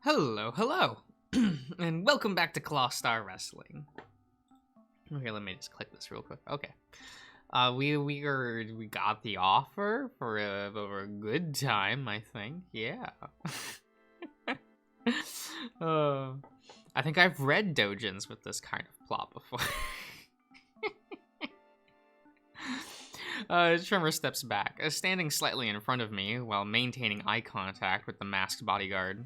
Hello, hello, and welcome back to Clawstar Wrestling. Okay, let me just click this real quick. Okay, we got the offer for a good time, I think. Yeah. I think I've read dojins with this kind of plot before. Tremor steps back, standing slightly in front of me while maintaining eye contact with the masked bodyguard.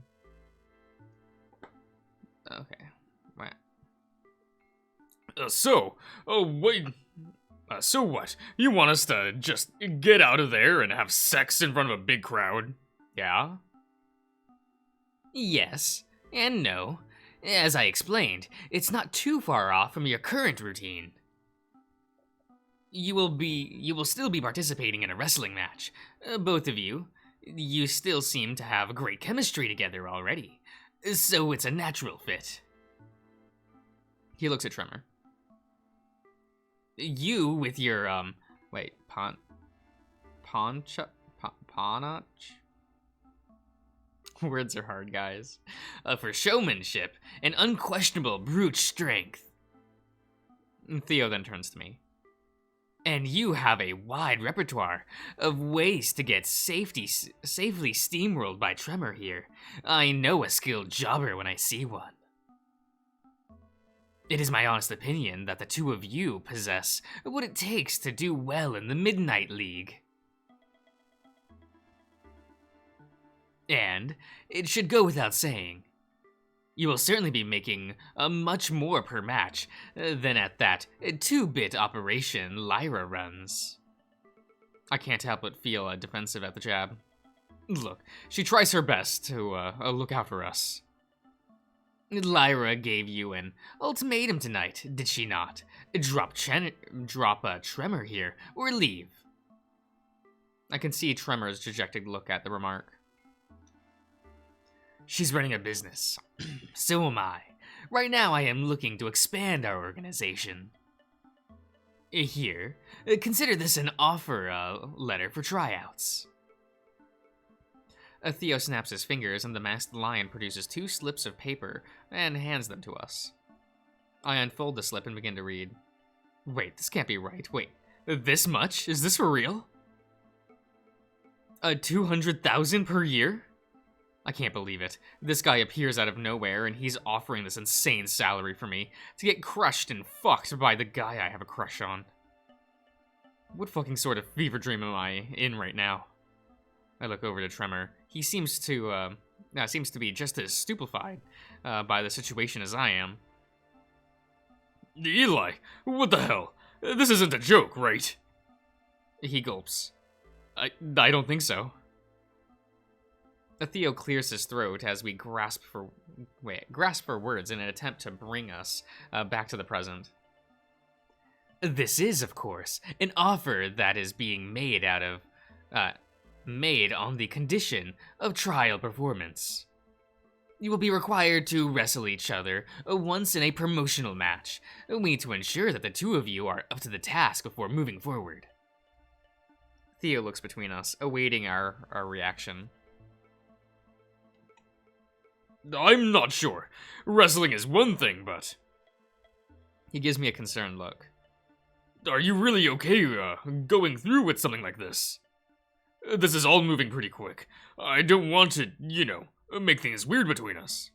Okay. Right. So what? You want us to just get out of there and have sex in front of a big crowd? Yeah? Yes, and no. As I explained, it's not too far off from your current routine. You will still be participating in a wrestling match. Both of you. You still seem to have great chemistry together already. So it's a natural fit. He looks at Tremor. You with your, Ponch? Words are hard, guys. For showmanship and unquestionable brute strength. Theo then turns to me. And you have a wide repertoire of ways to get safely steamrolled by Tremor here. I know a skilled jobber when I see one. It is my honest opinion that the two of you possess what it takes to do well in the Midnight League. And it should go without saying, you will certainly be making much more per match than at that 2-bit operation Lyra runs. I can't help but feel defensive at the jab. Look, she tries her best to look out for us. Lyra gave you an ultimatum tonight, did she not? Drop Tremor here, or leave. I can see Tremor's dejected look at the remark. She's running a business. So am I. Right now I am looking to expand our organization. Here, consider this an offer letter for tryouts. Theo snaps his fingers and the masked lion produces 2 slips of paper and hands them to us. I unfold the slip and begin to read. Wait, this can't be right. Wait, this much? Is this for real? 200,000 per year? I can't believe it. This guy appears out of nowhere and he's offering this insane salary for me to get crushed and fucked by the guy I have a crush on. What fucking sort of fever dream am I in right now? I look over to Tremor. He seems to be just as stupefied by the situation as I am. Eli, what the hell? This isn't a joke, right? He gulps. I don't think so. Theo clears his throat as we grasp for words in an attempt to bring us back to the present. This is, of course, an offer that is being made made on the condition of trial performance. You will be required to wrestle each other once in a promotional match. We need to ensure that the two of you are up to the task before moving forward. Theo looks between us, awaiting our reaction. I'm not sure. Wrestling is one thing, but... He gives me a concerned look. Are you really okay going through with something like this? This is all moving pretty quick. I don't want to, make things weird between us.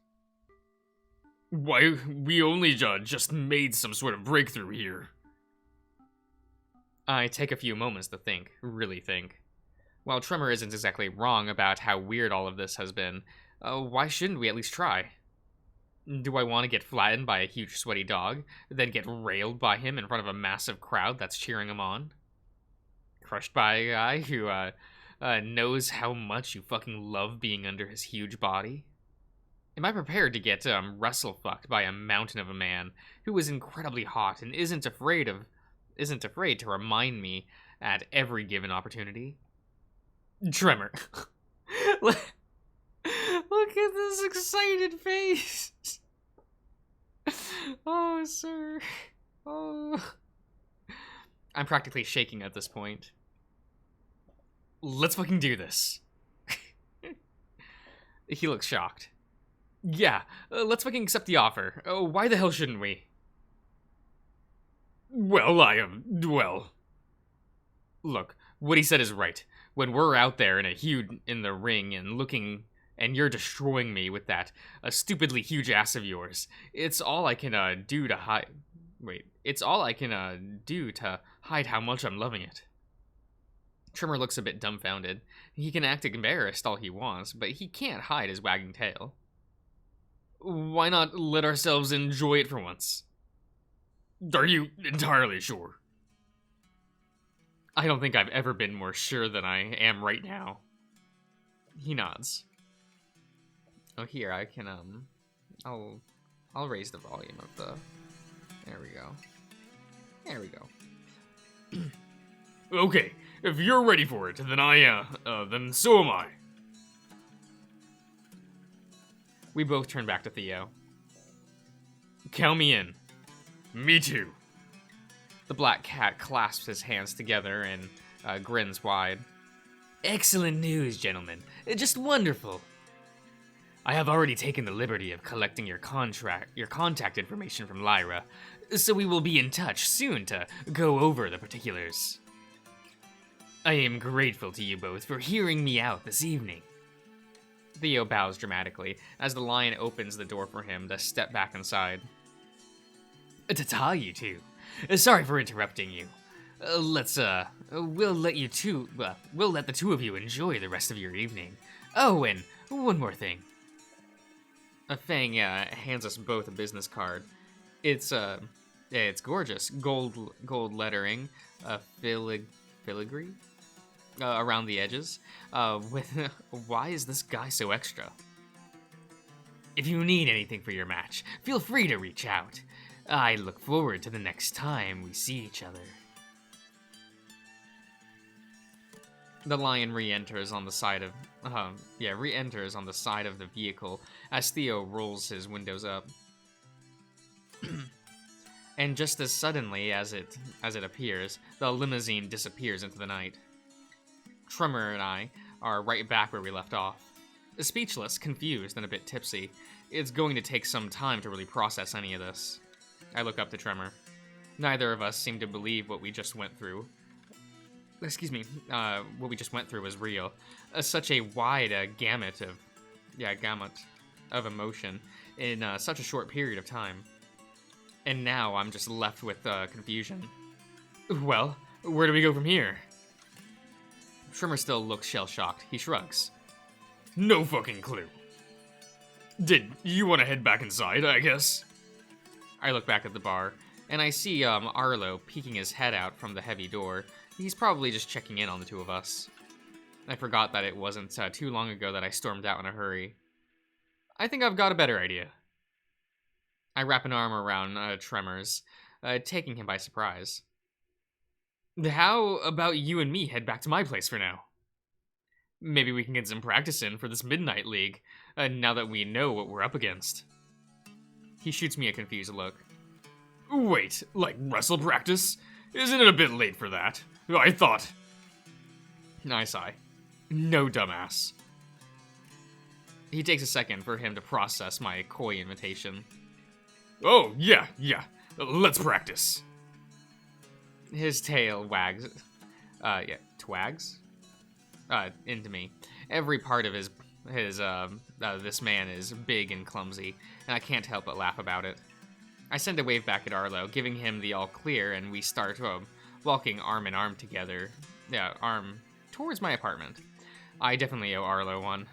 Why, we only just made some sort of breakthrough here. I take a few moments to think, really think. While Tremor isn't exactly wrong about how weird all of this has been, why shouldn't we at least try? Do I want to get flattened by a huge sweaty dog, then get railed by him in front of a massive crowd that's cheering him on? Crushed by a guy who knows how much you fucking love being under his huge body? Am I prepared to get wrestle-fucked by a mountain of a man who is incredibly hot and isn't afraid to remind me at every given opportunity? Tremor. Look at this excited face. Oh, sir. Oh. I'm practically shaking at this point. Let's fucking do this. He looks shocked. Yeah, let's fucking accept the offer. Why the hell shouldn't we? Well, well. Look, what he said is right. When we're out there in the ring and looking, and you're destroying me with that stupidly huge ass of yours, it's all I can do to hide. Wait, it's all I can do to hide how much I'm loving it. Tremor looks a bit dumbfounded. He can act embarrassed all he wants, but he can't hide his wagging tail. Why not let ourselves enjoy it for once? Are you entirely sure? I don't think I've ever been more sure than I am right now. He nods. Oh, here, I can, I'll raise the volume of the... There we go. There we go. Okay, if you're ready for it, then then so am I. We both turn back to Theo. Count me in. Me too. The black cat clasps his hands together and grins wide. Excellent news, gentlemen. Just wonderful. I have already taken the liberty of collecting your contact information from Lyra, so we will be in touch soon to go over the particulars. I am grateful to you both for hearing me out this evening. Theo bows dramatically as the lion opens the door for him to step back inside. Ta-ta, you two. Sorry for interrupting you. We'll let the two of you enjoy the rest of your evening. Oh, and one more thing. Fang hands us both a business card. It's gorgeous, gold lettering, filigree around the edges. Why is this guy so extra? If you need anything for your match, feel free to reach out. I look forward to the next time we see each other. The lion re-enters on the side of the vehicle as Theo rolls his windows up. And just as suddenly as it appears, the limousine disappears into the night. Tremor and I are right back where we left off. Speechless, confused, and a bit tipsy. It's going to take some time to really process any of this. I look up to Tremor. Neither of us seem to believe what we just went through. What we just went through was real. Such a wide gamut of emotion in such a short period of time. And now I'm just left with confusion. Well, where do we go from here? Tremor still looks shell-shocked. He shrugs. No fucking clue. Did you want to head back inside, I guess? I look back at the bar, and I see Arlo peeking his head out from the heavy door. He's probably just checking in on the two of us. I forgot that it wasn't too long ago that I stormed out in a hurry. I think I've got a better idea. I wrap an arm around Tremor's, taking him by surprise. How about you and me head back to my place for now? Maybe we can get some practice in for this Midnight League, now that we know what we're up against. He shoots me a confused look. Wait, like wrestle practice? Isn't it a bit late for that? I thought... I sigh. No, dumbass. He takes a second for him to process my coy invitation. Oh, yeah. Let's practice. His tail wags. Twags? Into me. Every part of this man is big and clumsy, and I can't help but laugh about it. I send a wave back at Arlo, giving him the all clear, and we start walking arm in arm together. Towards my apartment. I definitely owe Arlo one.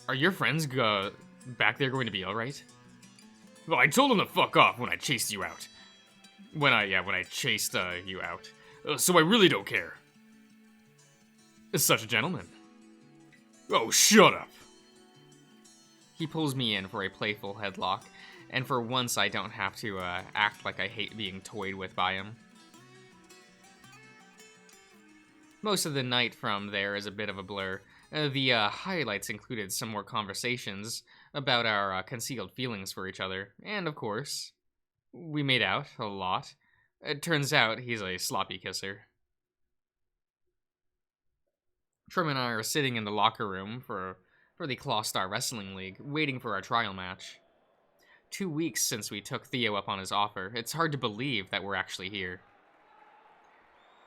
Are your friends back there going to be alright? Well, I told them to fuck off when I chased you out. When I chased you out. So I really don't care. Such a gentleman. Oh, shut up. He pulls me in for a playful headlock, and for once I don't have to act like I hate being toyed with by him. Most of the night from there is a bit of a blur. The highlights included some more conversations about our concealed feelings for each other, and of course, we made out a lot. It turns out he's a sloppy kisser. Tremor and I are sitting in the locker room for for the Clawstar Wrestling League, waiting for our trial match. 2 weeks since we took Theo up on his offer, it's hard to believe that we're actually here.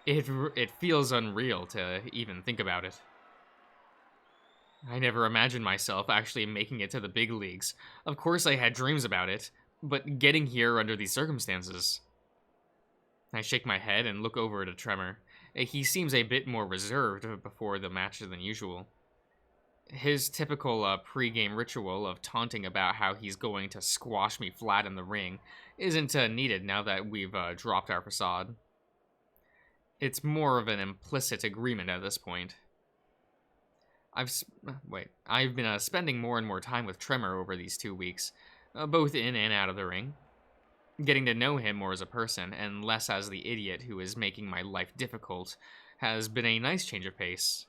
It feels unreal to even think about it. I never imagined myself actually making it to the big leagues. Of course I had dreams about it, but getting here under these circumstances. I shake my head and look over to Tremor. He seems a bit more reserved before the match than usual. His typical pre-game ritual of taunting about how he's going to squash me flat in the ring isn't needed now that we've dropped our facade. It's more of an implicit agreement at this point. I've been spending more and more time with Tremor over these 2 weeks, both in and out of the ring. Getting to know him more as a person, and less as the idiot who is making my life difficult, has been a nice change of pace.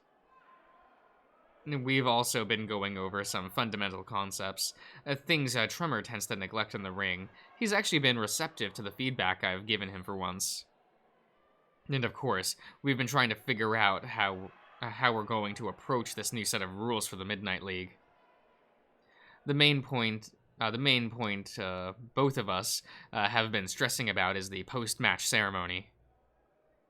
We've also been going over some fundamental concepts, things Tremor tends to neglect in the ring. He's actually been receptive to the feedback I've given him for once. And of course, we've been trying to figure out how we're going to approach this new set of rules for the Midnight League. The main point both of us have been stressing about is the post-match ceremony.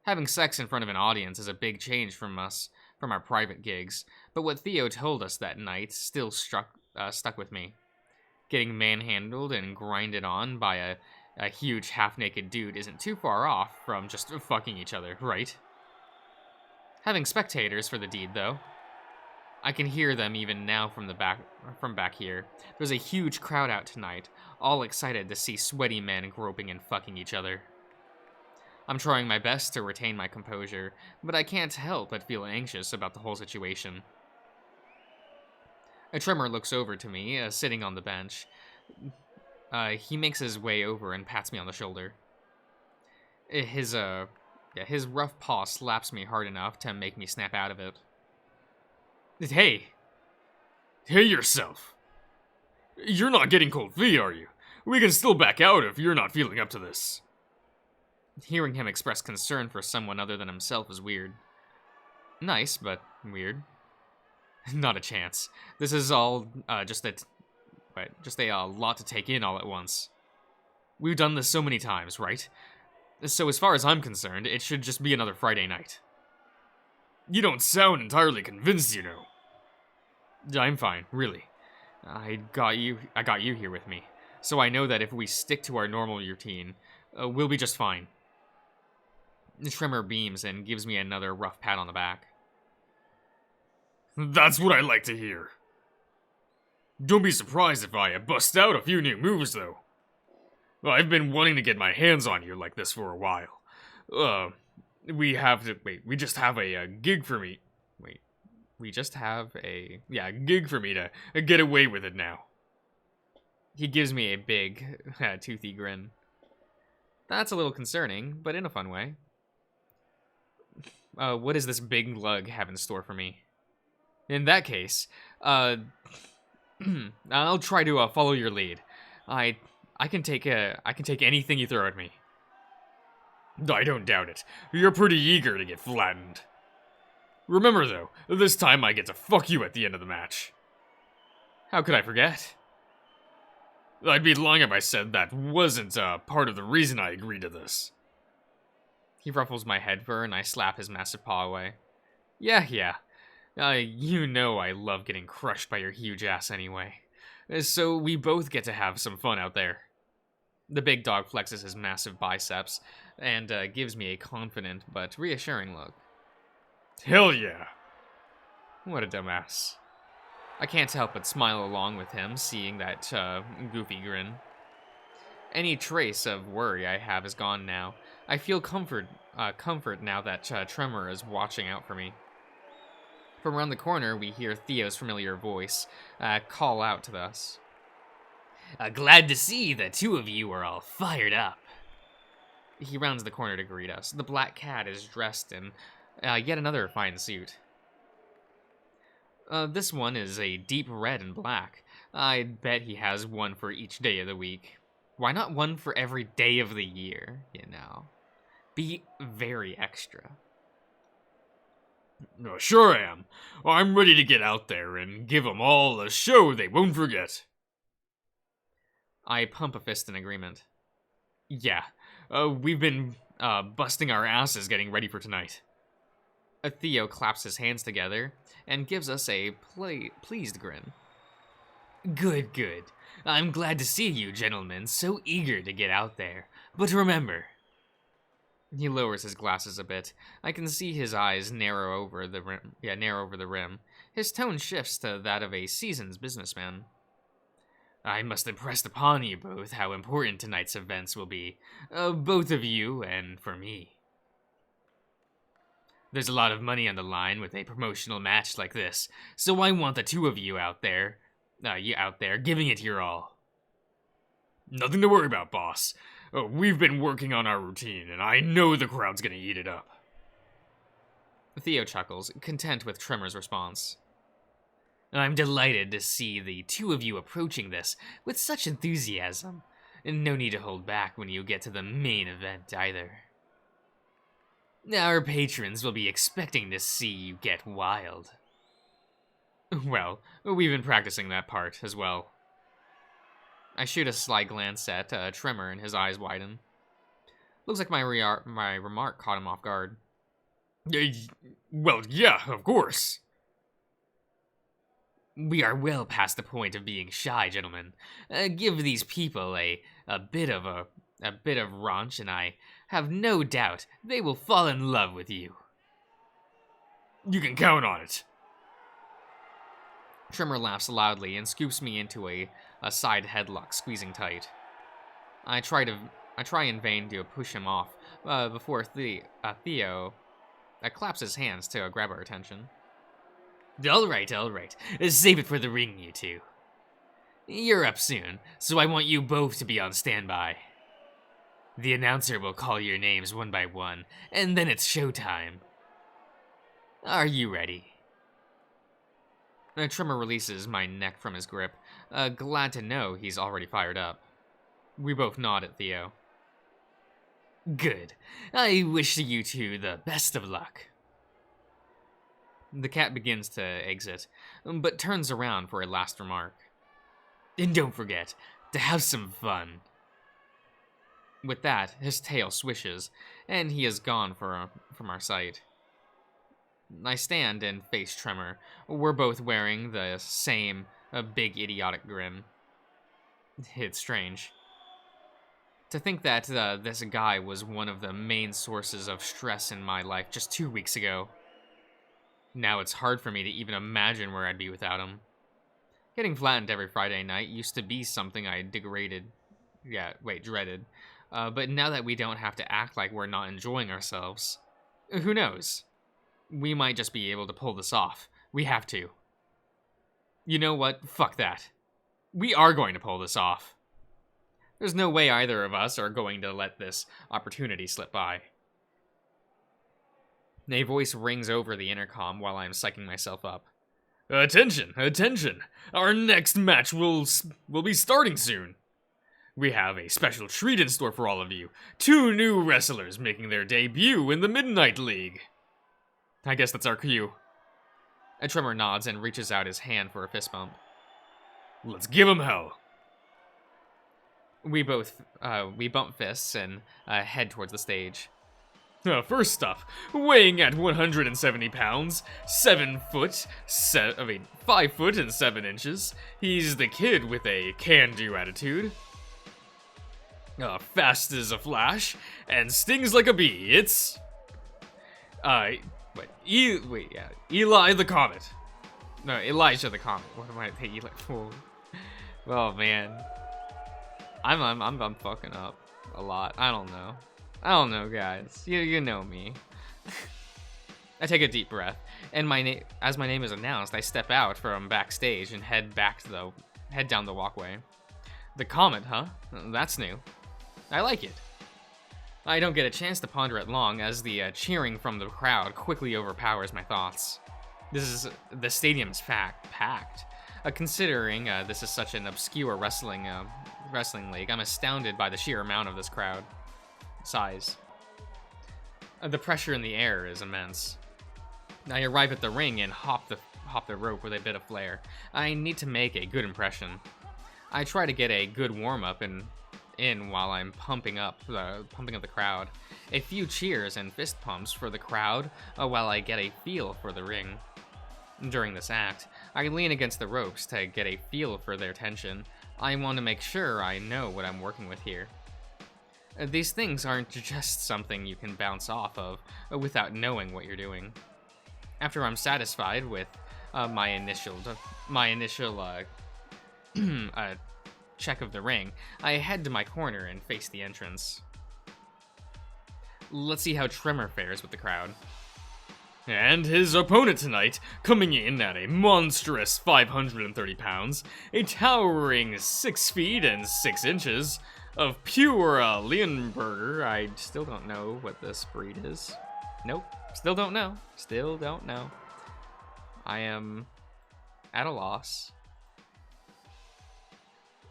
Having sex in front of an audience is a big change from our private gigs, but what Theo told us that night still stuck with me. Getting manhandled and grinded on by a huge half-naked dude isn't too far off from just fucking each other, right? Having spectators for the deed, though. I can hear them even now from back here. There's a huge crowd out tonight, all excited to see sweaty men groping and fucking each other. I'm trying my best to retain my composure, but I can't help but feel anxious about the whole situation. A Tremor looks over to me, sitting on the bench. He makes his way over and pats me on the shoulder. His rough paw slaps me hard enough to make me snap out of it. Hey yourself. You're not getting cold feet, are you? We can still back out if you're not feeling up to this. Hearing him express concern for someone other than himself is weird. Nice, but weird. Not a chance. This is all just a lot to take in all at once. We've done this so many times, right? So as far as I'm concerned, it should just be another Friday night. You don't sound entirely convinced, you know. I'm fine, really. I got you here with me, so I know that if we stick to our normal routine, we'll be just fine. Tremor beams and gives me another rough pat on the back. That's what I like to hear. Don't be surprised if I bust out a few new moves, though. I've been wanting to get my hands on you like this for a while. We just have a gig for me. Gig for me to get away with it now. He gives me a big, toothy grin. That's a little concerning, but in a fun way. What does this big lug have in store for me? In that case, I'll try to follow your lead. I can take anything you throw at me. I don't doubt it. You're pretty eager to get flattened. Remember, though, this time I get to fuck you at the end of the match. How could I forget? I'd be lying if I said that wasn't part of the reason I agreed to this. He ruffles my head fur and I slap his massive paw away. Yeah. You know I love getting crushed by your huge ass anyway. So we both get to have some fun out there. The big dog flexes his massive biceps and gives me a confident but reassuring look. Hell yeah. What a dumbass. I can't help but smile along with him, seeing that goofy grin. Any trace of worry I have is gone now. I feel comfort now that Tremor is watching out for me. From around the corner, we hear Theo's familiar voice call out to us. Glad to see the two of you are all fired up. He rounds the corner to greet us. The black cat is dressed in yet another fine suit. This one is a deep red and black. I bet he has one for each day of the week. Why not one for every day of the year, you know? Be very extra. Sure I am. I'm ready to get out there and give 'em all a show they won't forget. I pump a fist in agreement. Yeah, we've been busting our asses getting ready for tonight. Theo claps his hands together and gives us a pleased grin. Good, good. I'm glad to see you, gentlemen, so eager to get out there. But remember... He lowers his glasses a bit. I can see his eyes narrow over the rim. Yeah, narrow over the rim. His tone shifts to that of a seasoned businessman. I must impress upon you both how important tonight's events will be. Both of you and for me. There's a lot of money on the line with a promotional match like this, so I want the two of you out there, giving it your all. Nothing to worry about, boss. We've been working on our routine, and I know the crowd's gonna eat it up. Theo chuckles, content with Tremor's response. I'm delighted to see the two of you approaching this with such enthusiasm. No need to hold back when you get to the main event, either. Our patrons will be expecting to see you get wild. Well, we've been practicing that part as well. I shoot a sly glance at Tremor and his eyes widen. Looks like my remark caught him off guard. Well, yeah, of course. We are well past the point of being shy, gentlemen. Give these people a bit of raunch, and I have no doubt they will fall in love with you. You can count on it. Tremor laughs loudly and scoops me into a side headlock, squeezing tight. I try in vain to push him off before Theo claps his hands to grab our attention. All right. Save it for the ring, you two. You're up soon, so I want you both to be on standby. The announcer will call your names one by one, and then it's showtime. Are you ready? Tremor releases my neck from his grip, glad to know he's already fired up. We both nod at Theo. Good. I wish you two the best of luck. The cat begins to exit, but turns around for a last remark. And don't forget to have some fun. With that, his tail swishes, and he is gone from our sight. I stand and face Tremor. We're both wearing the same big idiotic grin. It's strange. To think that this guy was one of the main sources of stress in my life just 2 weeks ago. Now it's hard for me to even imagine where I'd be without him. Getting flattened every Friday night used to be something I dreaded. But now that we don't have to act like we're not enjoying ourselves, who knows? We might just be able to pull this off. We have to. You know what? Fuck that. We are going to pull this off. There's no way either of us are going to let this opportunity slip by. A voice rings over the intercom while I'm psyching myself up. Attention! Our next match will be starting soon. We have a special treat in store for all of you. 2 new wrestlers making their debut in the Midnight League. I guess that's our cue. A Tremor nods and reaches out his hand for a fist bump. Let's give 'em hell. We bump fists and head towards the stage. First up, weighing at 170 pounds, 5 foot and 7 inches, he's the kid with a can-do attitude. Fast as a flash, and stings like a bee, it's... Eli the Comet. No, Elijah the Comet. What am I saying? Eli? Oh man, I'm fucking up a lot. I don't know, guys. You know me. I take a deep breath, and as my name is announced, I step out from backstage and head down the walkway. The Comet, huh? That's new. I like it. I don't get a chance to ponder it long, as the cheering from the crowd quickly overpowers my thoughts. The stadium's packed. Considering this is such an obscure wrestling league, I'm astounded by the sheer amount of this crowd size. The pressure in the air is immense. I arrive at the ring and hop the rope with a bit of flair. I need to make a good impression. I try to get a good warm-up in while I'm pumping up the crowd. A few cheers and fist pumps for the crowd while I get a feel for the ring. During this act, I lean against the ropes to get a feel for their tension. I want to make sure I know what I'm working with here. These things aren't just something you can bounce off of without knowing what you're doing. After I'm satisfied with my initial check of the ring, I head to my corner and face the entrance. Let's see how Tremor fares with the crowd. And his opponent tonight, coming in at a monstrous 530 pounds, a towering 6 feet and 6 inches, of pure Leonberger. I still don't know what this breed is. Nope, still don't know. I am at a loss.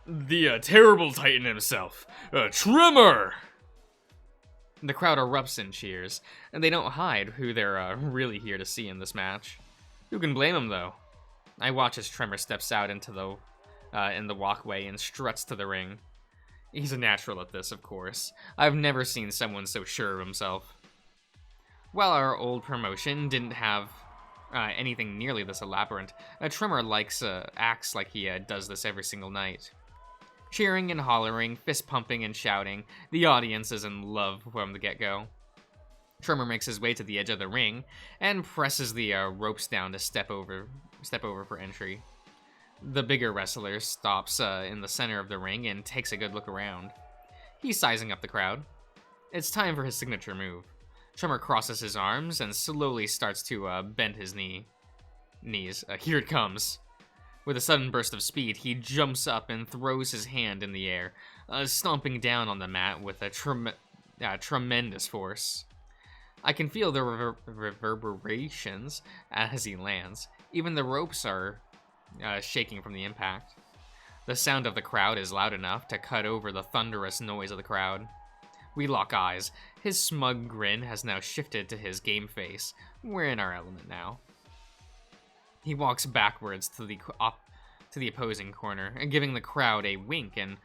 The terrible titan himself, Tremor! The crowd erupts in cheers, and they don't hide who they're really here to see in this match. Who can blame them, though? I watch as Tremor steps out into in the walkway and struts to the ring. He's a natural at this, of course. I've never seen someone so sure of himself. While our old promotion didn't have anything nearly this elaborate, Tremor acts like he does this every single night. Cheering and hollering, fist pumping and shouting, the audience is in love from the get-go. Tremor makes his way to the edge of the ring and presses the ropes down to step over for entry. The bigger wrestler stops in the center of the ring and takes a good look around. He's sizing up the crowd. It's time for his signature move. Tremor crosses his arms and slowly starts to bend his knees. Here it comes. With a sudden burst of speed, he jumps up and throws his hand in the air, stomping down on the mat with a tremendous force. I can feel the reverberations as he lands. Even the ropes are shaking from the impact. The sound of the crowd is loud enough to cut over the thunderous noise of the crowd. We lock eyes. His smug grin has now shifted to his game face. We're in our element now. He walks backwards to the opposing corner, giving the crowd a wink and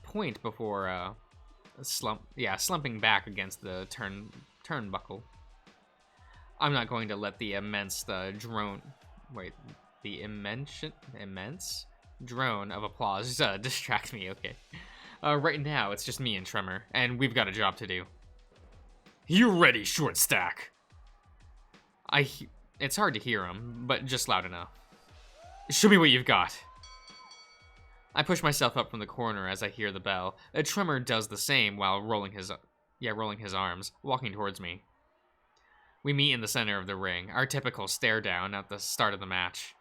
point before slumping back against the turnbuckle. I'm not going to let the immense drone of applause distract me. Okay, right now it's just me and Tremor, and we've got a job to do. You ready, short stack? It's hard to hear him, but just loud enough. Show me what you've got. I push myself up from the corner as I hear the bell. Tremor does the same while rolling his arms, walking towards me. We meet in the center of the ring, our typical stare down at the start of the match.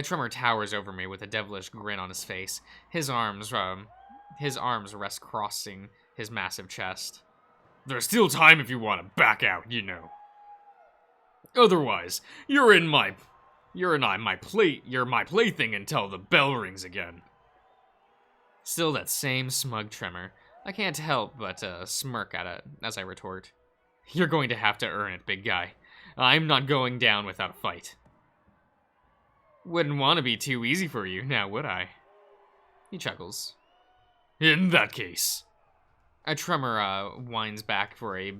Tremor towers over me with a devilish grin on his face. His arms rest crossing his massive chest. There's still time if you want to back out, you know. Otherwise, you're my plaything until the bell rings again. Still that same smug Tremor. I can't help but smirk at it as I retort. You're going to have to earn it, big guy. I'm not going down without a fight. Wouldn't want to be too easy for you, now would I? He chuckles. In that case. A Tremor winds back for a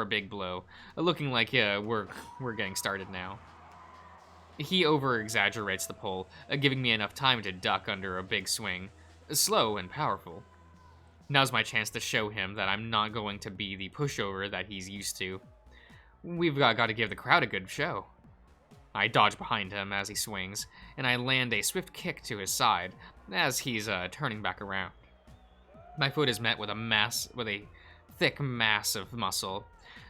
big blow, looking like we're getting started now. He over-exaggerates the pull, giving me enough time to duck under a big swing, slow and powerful. Now's my chance to show him that I'm not going to be the pushover that he's used to. We've got to give the crowd a good show. I dodge behind him as he swings, and I land a swift kick to his side as he's turning back around. My foot is met with a thick mass of muscle.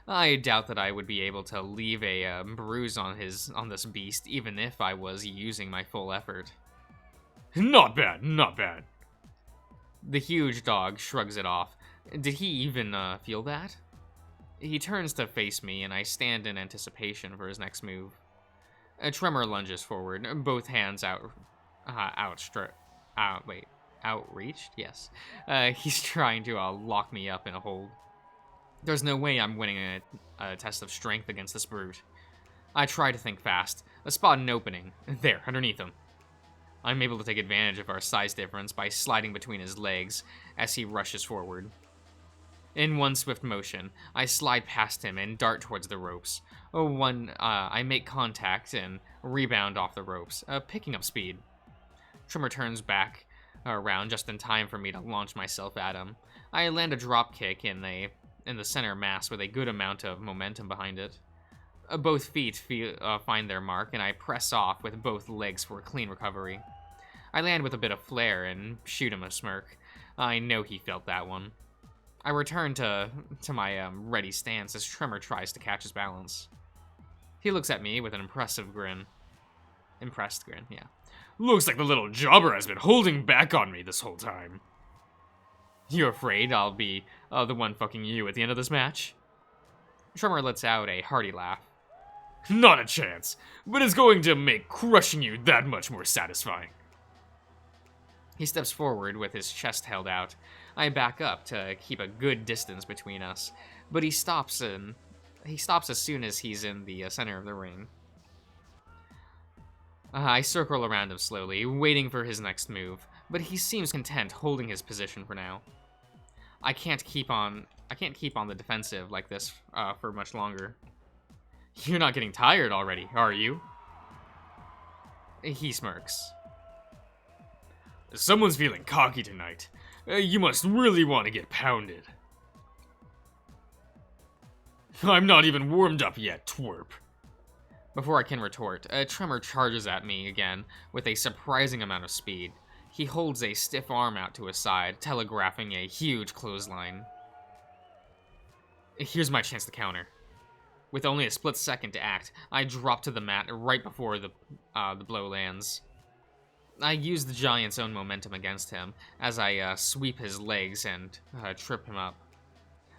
I doubt that I would be able to leave a bruise on this beast, even if I was using my full effort. Not bad, not bad. The huge dog shrugs it off. Did he even feel that? He turns to face me, and I stand in anticipation for his next move. A Tremor lunges forward, both hands outreached. Yes. He's trying to lock me up in a hold. There's no way I'm winning a test of strength against this brute. I try to think fast. I spot an opening. There, underneath him. I'm able to take advantage of our size difference by sliding between his legs as he rushes forward. In one swift motion, I slide past him and dart towards the ropes. I make contact and rebound off the ropes, picking up speed. Tremor turns back around just in time for me to launch myself at him. I land a drop kick in the center mass with a good amount of momentum behind it. Both feet find their mark, and I press off with both legs for a clean recovery. I land with a bit of flair and shoot him a smirk. I know he felt that one. I return to my ready stance as Tremor tries to catch his balance. He looks at me with an impressed grin, yeah. Looks like the little jobber has been holding back on me this whole time. You afraid I'll be the one fucking you at the end of this match? Tremor lets out a hearty laugh. Not a chance, but it's going to make crushing you that much more satisfying. He steps forward with his chest held out. I back up to keep a good distance between us, but he stops as soon as he's in the center of the ring. I circle around him slowly, waiting for his next move, but he seems content holding his position for now. I can't keep on the defensive like this for much longer. You're not getting tired already, are you? He smirks. Someone's feeling cocky tonight. You must really want to get pounded. I'm not even warmed up yet, twerp. Before I can retort, Tremor charges at me again with a surprising amount of speed. He holds a stiff arm out to his side, telegraphing a huge clothesline. Here's my chance to counter. With only a split second to act, I drop to the mat right before the blow lands. I use the giant's own momentum against him as I sweep his legs and trip him up.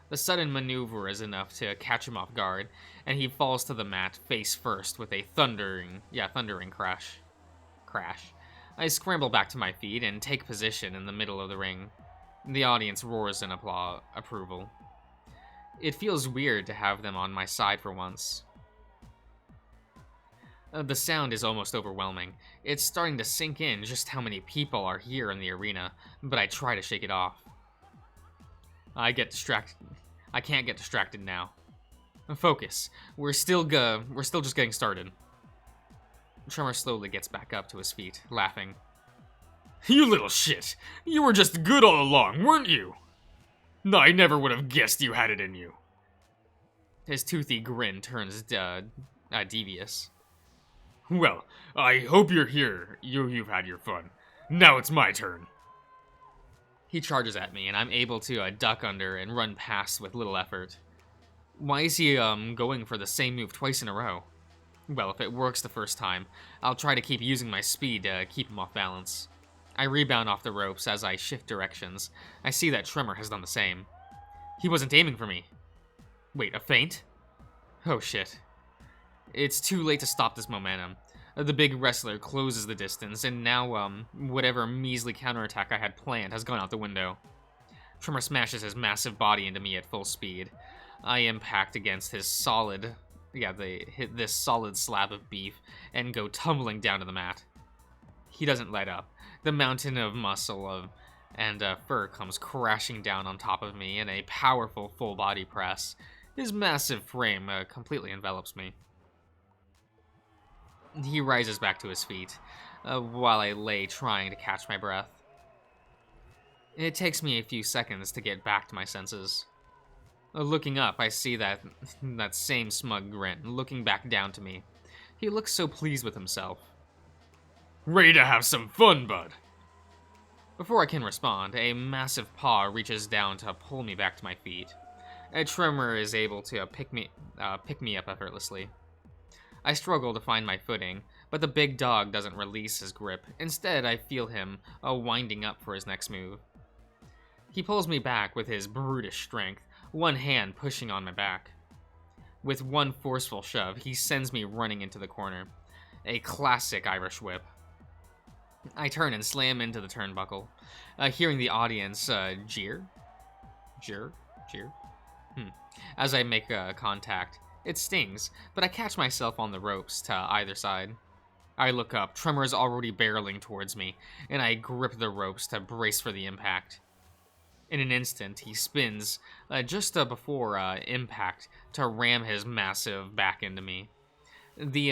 The sudden maneuver is enough to catch him off guard, and he falls to the mat face first with a thundering crash. I scramble back to my feet and take position in the middle of the ring. The audience roars in approval. It feels weird to have them on my side for once. The sound is almost overwhelming. It's starting to sink in just how many people are here in the arena, but I try to shake it off. I can't get distracted now. Focus. We're still just getting started. Tremor slowly gets back up to his feet, laughing. You little shit! You were just good all along, weren't you? I never would have guessed you had it in you. His toothy grin turns devious. Well, I hope you're here. You've had your fun. Now it's my turn. He charges at me, and I'm able to duck under and run past with little effort. Why is he going for the same move twice in a row? Well, if it works the first time, I'll try to keep using my speed to keep him off balance. I rebound off the ropes as I shift directions. I see that Tremor has done the same. He wasn't aiming for me. Wait, a feint? Oh shit. It's too late to stop this momentum. The big wrestler closes the distance, and now, whatever measly counterattack I had planned has gone out the window. Tremor smashes his massive body into me at full speed. I impact against his solid slab of beef and go tumbling down to the mat. He doesn't let up. The mountain of muscle and fur comes crashing down on top of me in a powerful full body press. His massive frame completely envelops me. He rises back to his feet, while I lay trying to catch my breath. It takes me a few seconds to get back to my senses. Looking up, I see that same smug grin, looking back down to me. He looks so pleased with himself. Ready to have some fun, bud? Before I can respond, a massive paw reaches down to pull me back to my feet. A Tremor is able to pick me up effortlessly. I struggle to find my footing, but the big dog doesn't release his grip. Instead, I feel him winding up for his next move. He pulls me back with his brutish strength, one hand pushing on my back. With one forceful shove, he sends me running into the corner. A classic Irish whip. I turn and slam into the turnbuckle, hearing the audience jeer. As I make contact, It stings, but I catch myself on the ropes to either side. I look up, Tremor is already barreling towards me, and I grip the ropes to brace for the impact. In an instant, he spins just before impact to ram his massive back into me. The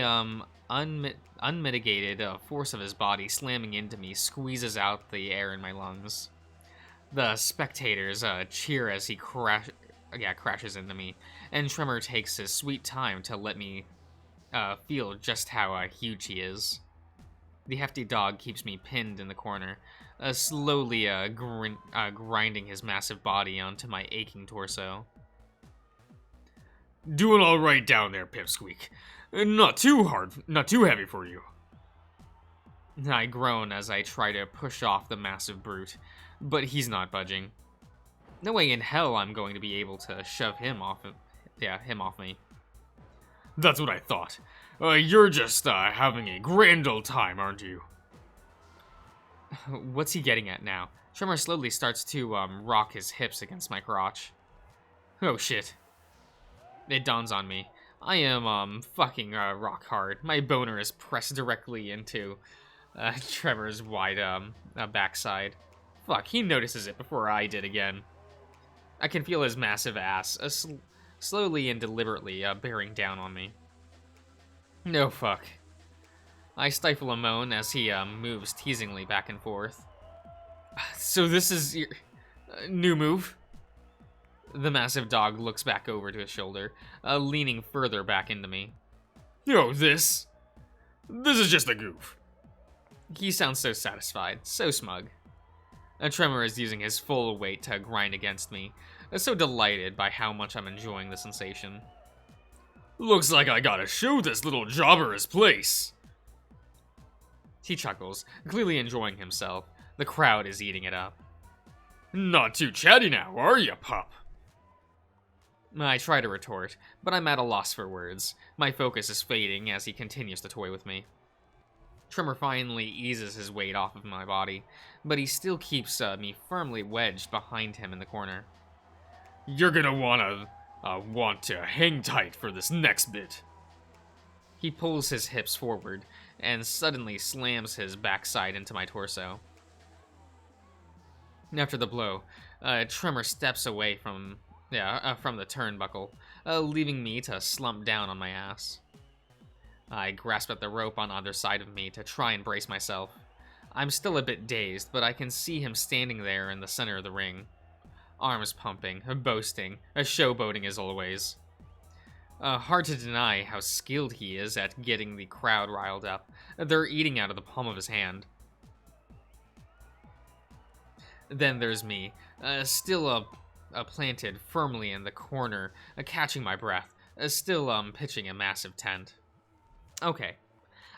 unmitigated force of his body slamming into me squeezes out the air in my lungs. The spectators cheer as he crashes into me, and Tremor takes his sweet time to let me feel just how huge he is. The hefty dog keeps me pinned in the corner, slowly grinding his massive body onto my aching torso. Doing all right down there, Pipsqueak. Not too hard, not too heavy for you. I groan as I try to push off the massive brute, but he's not budging. No way in hell I'm going to be able to shove him off me. That's what I thought. You're just having a grand old time, aren't you? What's he getting at now? Tremor slowly starts to rock his hips against my crotch. Oh shit. It dawns on me. I am fucking rock hard. My boner is pressed directly into Trevor's wide backside. Fuck, he notices it before I did again. I can feel his massive ass slowly and deliberately bearing down on me. No fuck. I stifle a moan as he moves teasingly back and forth. So this is your new move? The massive dog looks back over to his shoulder, leaning further back into me. Oh, this is just a goof. He sounds so satisfied, so smug. Tremor is using his full weight to grind against me, so delighted by how much I'm enjoying the sensation. Looks like I gotta show this little jobber his place. He chuckles, clearly enjoying himself. The crowd is eating it up. Not too chatty now, are ya, pup? I try to retort, but I'm at a loss for words. My focus is fading as he continues to toy with me. Tremor finally eases his weight off of my body, but he still keeps me firmly wedged behind him in the corner. You're gonna want to hang tight for this next bit. He pulls his hips forward and suddenly slams his backside into my torso. After the blow, Tremor steps away from the turnbuckle, leaving me to slump down on my ass. I grasp at the rope on either side of me to try and brace myself. I'm still a bit dazed, but I can see him standing there in the center of the ring. Arms pumping, boasting, showboating as always. Hard to deny how skilled he is at getting the crowd riled up. They're eating out of the palm of his hand. Then there's me, still planted firmly in the corner, catching my breath, still pitching a massive tent. Okay,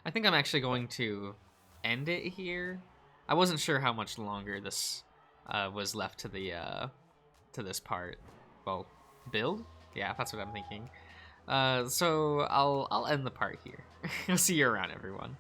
I think I'm actually going to end it here. I wasn't sure how much longer this was left to the to this part. Well, build? Yeah, that's what I'm thinking. So I'll end the part here. I'll see you around, everyone.